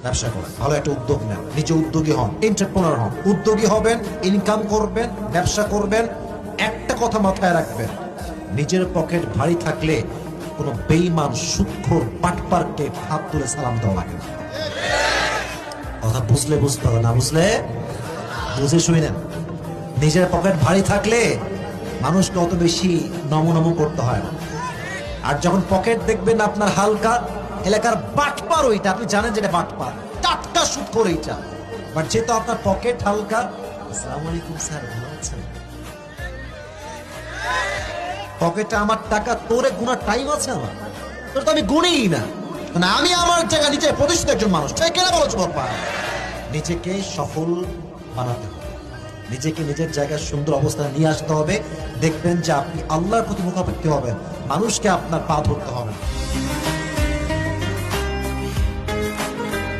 ব্যবসা করেন, ভালো একটা উদ্যোগ নেন, নিজে উদ্যোগী হন, এন্টারপ্রেনার হন, উদ্যোগী হবেন, ইনকাম করবেন, ব্যবসা করবেন। একটা কথা মাথায় রাখবেন, নিজের পকেট ভারী থাকলে কোনো বেঈমান সুদখোর বাটপারকে হাত তুলে সালাম দেওয়া লাগে না। কথা বুঝলে বুঝতে হবে, না বুঝলে বুঝে শুনেন। নিজের পকেট ভারী থাকলে মানুষকে অত বেশি নমনম করতে হয় না। আর যখন পকেট দেখবেন আপনার হালকা, এলাকার বাটপার ওইটা, আপনি জানেন যেটা বাটপার, টাটকা সুদখোর এইটা, বাট যেহেতু আপনার পকেট হালকা, আসসালামু আলাইকুম স্যার, ভালো আছেন? পকেটে আমার টাকা, তোরে গুনার টাইম আছে আমার? তোর তো আমি গুনিই না, মানে আমি আমার জায়গা নিজে প্রতিষ্ঠিত একজন মানুষ, তাই কেন বলছো বাবা? নিজেকে সফল বানাতে হবে, নিজেকে নিজের জায়গায় সুন্দর অবস্থায় নিয়ে আসতে হবে। দেখবেন যে আপনি আল্লাহর প্রতি মুখাপেক্ষি হবেন, মানুষকে আপনার পা ধরতে হবে না।